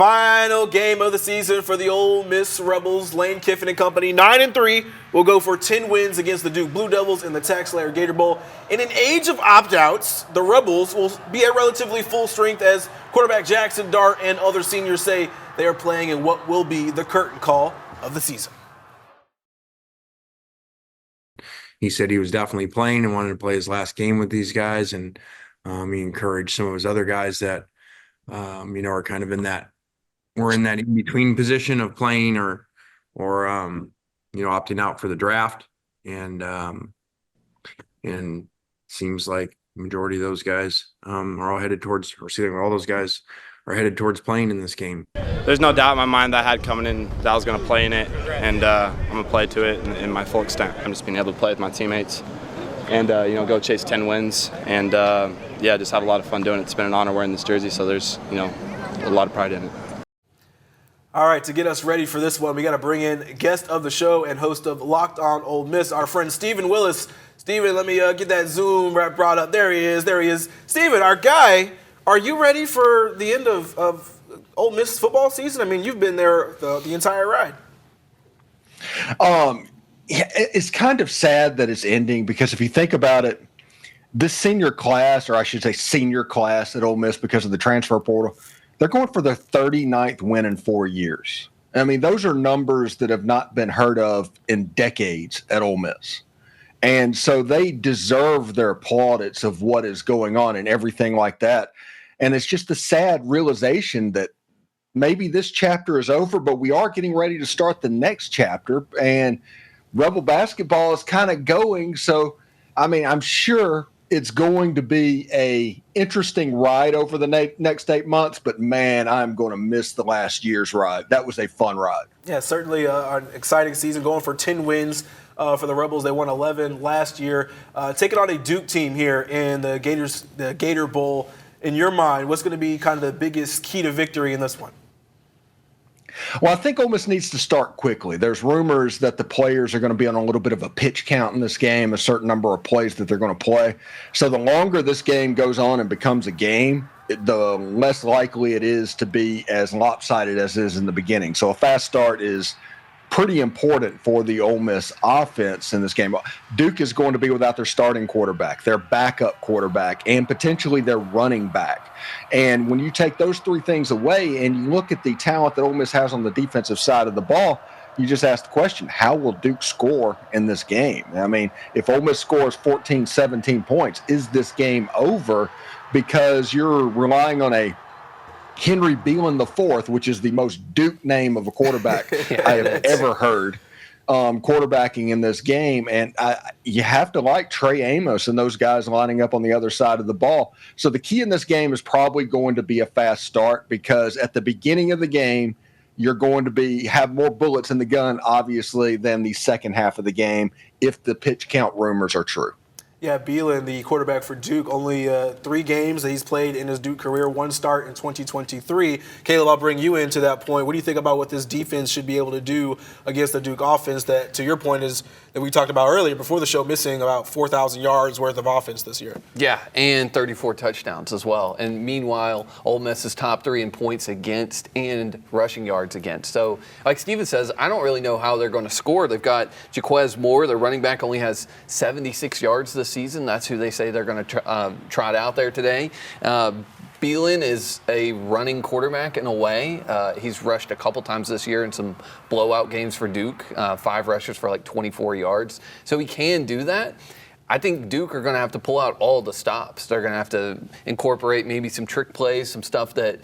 Final game of the season for the Ole Miss Rebels. Lane Kiffin and company, 9-3, will go for 10 wins against the Duke Blue Devils in the TaxSlayer Gator Bowl. In an age of opt-outs, the Rebels will be at relatively full strength as quarterback Jackson Dart and other seniors say they are playing in what will be the curtain call of the season. He said he was definitely playing and wanted to play his last game with these guys, and he encouraged some of his other guys that are kind of in that in-between position of playing or opting out for the draft, and seems like the majority of those guys are all headed towards, all those guys are headed towards playing in this game. There's no doubt in my mind that I had coming in that I was going to play in it, and I'm going to play to it in my full extent. I'm just being able to play with my teammates and go chase 10 wins, and just have a lot of fun doing it. It's been an honor wearing this jersey, so there's a lot of pride in it. All right, to get us ready for this one, we got to bring in guest of the show and host of Locked On Ole Miss, our friend Steven Willis. Steven, let me get that Zoom brought up. There he is. Steven, our guy, are you ready for the end of Ole Miss football season? I mean, you've been there the entire ride. It's kind of sad that it's ending because if you think about it, this senior class, or I should say senior class at Ole Miss because of the transfer portal, they're going for their 39th win in 4 years. I mean, those are numbers that have not been heard of in decades at Ole Miss. And so they deserve their plaudits of what is going on and everything like that. And it's just a sad realization that maybe this chapter is over, but we are getting ready to start the next chapter. And Rebel basketball is kind of going. So, I mean, I'm sure it's going to be a interesting ride over the next 8 months, but man, I'm going to miss the last year's ride. That was a fun ride. Yeah, certainly an exciting season, going for 10 wins for the Rebels. They won 11 last year. Taking on a Duke team here in the Gator Bowl. In your mind, what's going to be kind of the biggest key to victory in this one? Well, I think Ole Miss needs to start quickly. There's rumors that the players are going to be on a little bit of a pitch count in this game, a certain number of plays that they're going to play. So the longer this game goes on and becomes a game, the less likely it is to be as lopsided as it is in the beginning. So a fast start is pretty important for the Ole Miss offense in this game. Duke is going to be without their starting quarterback, their backup quarterback, and potentially their running back. And when you take those three things away and you look at the talent that Ole Miss has on the defensive side of the ball, you just ask the question, how will Duke score in this game? I mean, if Ole Miss scores 14, 17 points, is this game over? Because you're relying on a Henry Beelan IV, which is the most Duke name of a quarterback I have ever heard, quarterbacking in this game. And you have to like Trey Amos and those guys lining up on the other side of the ball. So the key in this game is probably going to be a fast start, because at the beginning of the game, you're going to have more bullets in the gun, obviously, than the second half of the game if the pitch count rumors are true. Yeah, Beelan, the quarterback for Duke, only 3 games that he's played in his Duke career, 1 start in 2023. Caleb, I'll bring you into that point. What do you think about what this defense should be able to do against the Duke offense that, to your point, is that we talked about earlier before the show, missing about 4,000 yards worth of offense this year? Yeah, and 34 touchdowns as well. And meanwhile, Ole Miss is top 3 in points against and rushing yards against. So, like Steven says, I don't really know how they're going to score. They've got Jaquez Moore, their running back, only has 76 yards this season. That's who they say they're going to trot out there today. Beelan is a running quarterback in a way. He's rushed a couple times this year in some blowout games for Duke, 5 rushes for like 24 yards. So he can do that. I think Duke are going to have to pull out all the stops. They're going to have to incorporate maybe some trick plays, some stuff that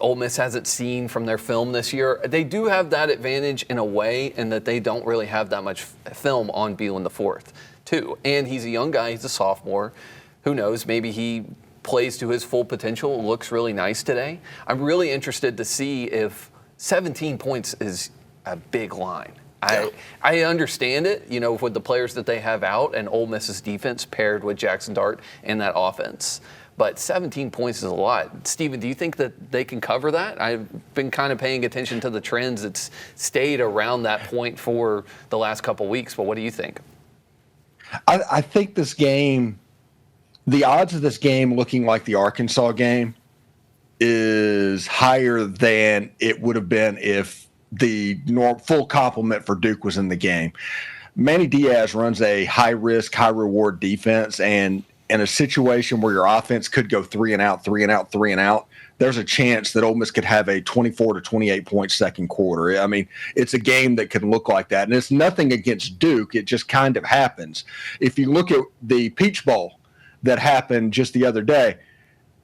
Ole Miss hasn't seen from their film this year. They do have that advantage in a way, in that they don't really have that much film on Beelan IV, too. And he's a young guy. He's a sophomore. Who knows? Maybe he plays to his full potential, looks really nice today. I'm really interested to see if 17 points is a big line. I understand it, with the players that they have out and Ole Miss's defense paired with Jackson Dart and that offense. But 17 points is a lot. Steven, do you think that they can cover that? I've been kind of paying attention to the trends. It's stayed around that point for the last couple weeks, but what do you think? I think this game, the odds of this game looking like the Arkansas game is higher than it would have been if the full complement for Duke was in the game. Manny Diaz runs a high-risk, high-reward defense, and in a situation where your offense could go 3 and out, 3 and out, 3 and out, there's a chance that Ole Miss could have a 24 to 28 point second quarter. I mean, it's a game that can look like that. And it's nothing against Duke. It just kind of happens. If you look at the Peach Bowl that happened just the other day,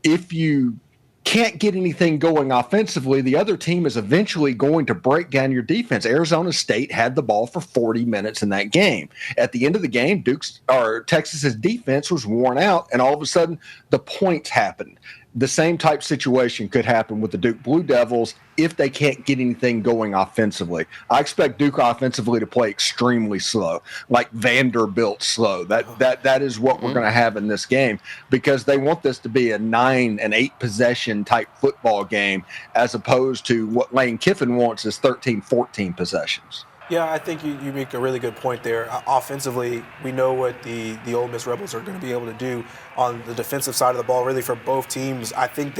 if you can't get anything going offensively, the other team is eventually going to break down your defense. Arizona State had the ball for 40 minutes in that game. At the end of the game, Texas's defense was worn out, and all of a sudden the points happened. The same type situation could happen with the Duke Blue Devils if they can't get anything going offensively. I expect Duke offensively to play extremely slow, like Vanderbilt slow. That is what we're going to have in this game, because they want this to be a 9 and 8 possession type football game, as opposed to what Lane Kiffin wants is 13, 14 possessions. Yeah, I think you make a really good point there. Offensively, we know what the Ole Miss Rebels are going to be able to do on the defensive side of the ball, really, for both teams. I think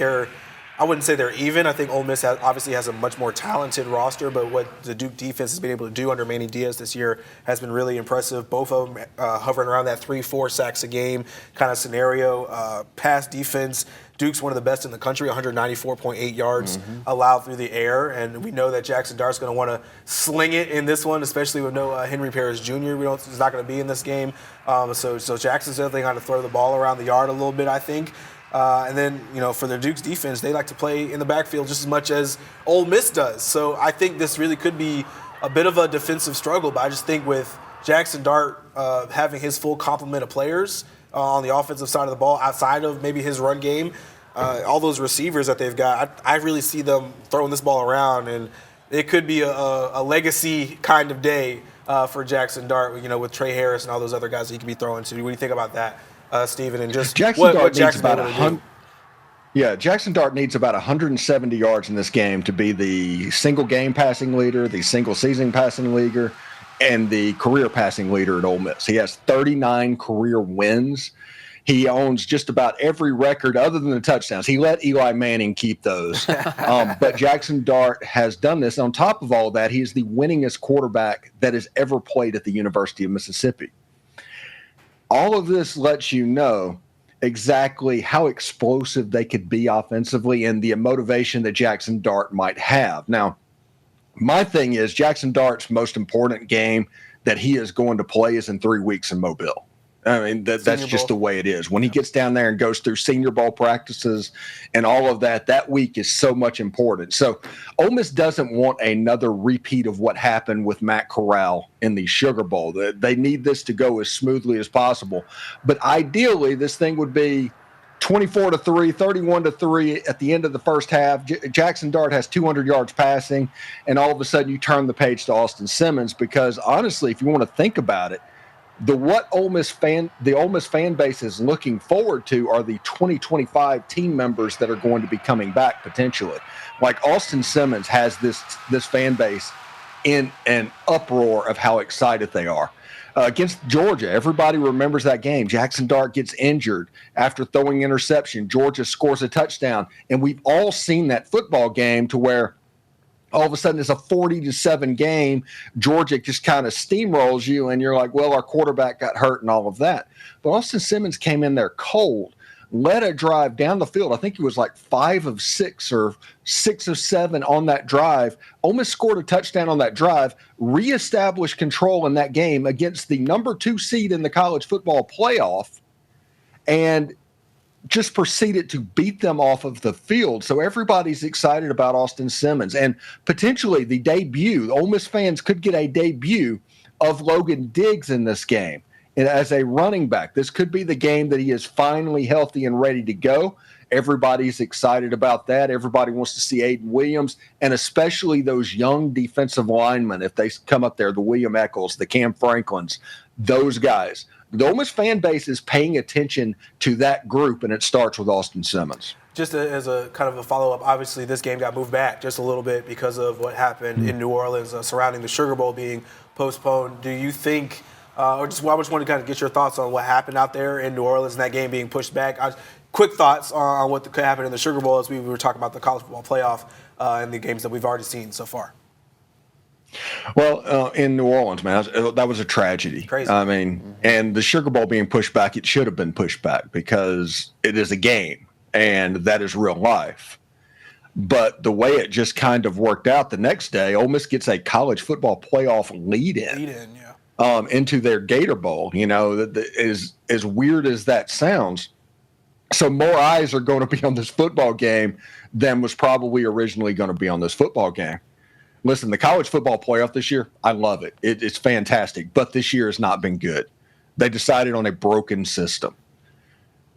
I wouldn't say they're even. I think Ole Miss obviously has a much more talented roster, but what the Duke defense has been able to do under Manny Diaz this year has been really impressive. Both of them hovering around that 3-4 sacks a game kind of scenario. Pass defense, Duke's one of the best in the country, 194.8 yards allowed through the air, and we know that Jackson Dart's going to want to sling it in this one, especially with no Henry Parrish Jr. He's not going to be in this game, so Jackson's definitely going to throw the ball around the yard a little bit, I think. And then, for the Duke's defense, they like to play in the backfield just as much as Ole Miss does. So I think this really could be a bit of a defensive struggle, but I just think with Jackson Dart having his full complement of players on the offensive side of the ball, outside of maybe his run game, all those receivers that they've got, I really see them throwing this ball around, and it could be a legacy kind of day for Jackson Dart, with Trey Harris and all those other guys that he could be throwing to. What do you think about that, Steven? And just Jackson Dart needs Jackson about 100. Yeah, Jackson Dart needs about 170 yards in this game to be the single game passing leader, the single season passing leader, and the career passing leader at Ole Miss. He has 39 career wins. He owns just about every record other than the touchdowns. He let Eli Manning keep those. But Jackson Dart has done this. On top of all that, he is the winningest quarterback that has ever played at the University of Mississippi. All of this lets you know exactly how explosive they could be offensively and the motivation that Jackson Dart might have. Now, my thing is Jackson Dart's most important game that he is going to play is in 3 weeks in Mobile. I mean, that's just the way it is. When he gets down there and goes through Senior Bowl practices and all of that, that week is so much important. So Ole Miss doesn't want another repeat of what happened with Matt Corral in the Sugar Bowl. They need this to go as smoothly as possible. But ideally, this thing would be 24-3, 31-3 at the end of the first half. Jackson Dart has 200 yards passing, and all of a sudden you turn the page to Austin Simmons, because honestly, if you want to think about it, the Ole Miss fan base is looking forward to are the 2025 team members that are going to be coming back potentially. Like Austin Simmons has this fan base in an uproar of how excited they are. Against Georgia, everybody remembers that game. Jackson Dart gets injured after throwing interception. Georgia scores a touchdown, and we've all seen that football game to where all of a sudden it's a 40-7 game. Georgia just kind of steamrolls you, and you're like, well, our quarterback got hurt and all of that. But Austin Simmons came in there cold, led a drive down the field. I think it was like 5 of 6 or 6 of 7 on that drive. Ole Miss scored a touchdown on that drive, reestablished control in that game against the number 2 seed in the college football playoff, and just proceeded to beat them off of the field. So everybody's excited about Austin Simmons and potentially the debut. Ole Miss fans could get a debut of Logan Diggs in this game. And as a running back, this could be the game that he is finally healthy and ready to go. Everybody's excited about that. Everybody wants to see Aiden Williams, and especially those young defensive linemen, if they come up there, the William Eccles, the Cam Franklins, those guys. The Ole Miss fan base is paying attention to that group, and it starts with Austin Simmons. Just as a kind of a follow-up, obviously this game got moved back just a little bit because of what happened in New Orleans surrounding the Sugar Bowl being postponed. Do you think I just want to kind of get your thoughts on what happened out there in New Orleans and that game being pushed back. quick thoughts on what could happen in the Sugar Bowl as we were talking about the college football playoff and the games that we've already seen so far. Well, in New Orleans, man, that was a tragedy. Crazy. I mean, and the Sugar Bowl being pushed back, it should have been pushed back because it is a game and that is real life. But the way it just kind of worked out, the next day, Ole Miss gets a college football playoff lead-in into their Gator Bowl. You know, as weird as that sounds. So more eyes are going to be on this football game than was probably originally going to be on this football game. Listen, the college football playoff this year, I love it. It's fantastic. But this year has not been good. They decided on a broken system.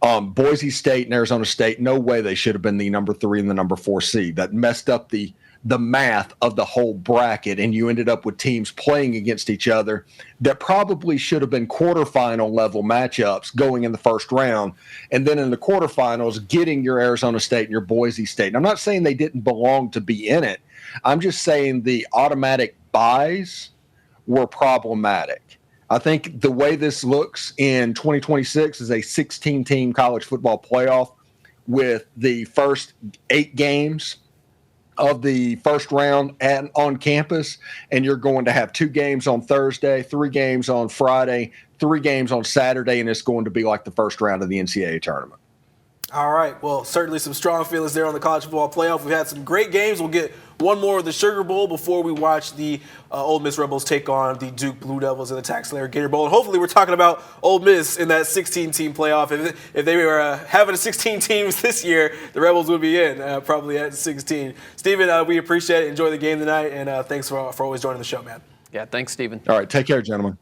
Boise State and Arizona State, no way they should have been the number 3 and the number 4 seed. That messed up the math of the whole bracket, and you ended up with teams playing against each other that probably should have been quarterfinal level matchups going in the first round, and then in the quarterfinals getting your Arizona State and your Boise State. And I'm not saying they didn't belong to be in it. I'm just saying the automatic buys were problematic. I think the way this looks in 2026 is a 16-team college football playoff with the first 8 games of the first round and on campus, and you're going to have 2 games on Thursday, 3 games on Friday, 3 games on Saturday, and it's going to be like the first round of the NCAA tournament. All right. Well, certainly some strong feelings there on the college football playoff. We've had some great games. We'll get one more of the Sugar Bowl before we watch the Ole Miss Rebels take on the Duke Blue Devils in the TaxSlayer Gator Bowl. And hopefully we're talking about Ole Miss in that 16-team playoff. If they were having 16 teams this year, the Rebels would be in, probably at 16. Steven, we appreciate it. Enjoy the game tonight, and thanks for always joining the show, man. Yeah, thanks, Steven. All right. Take care, gentlemen.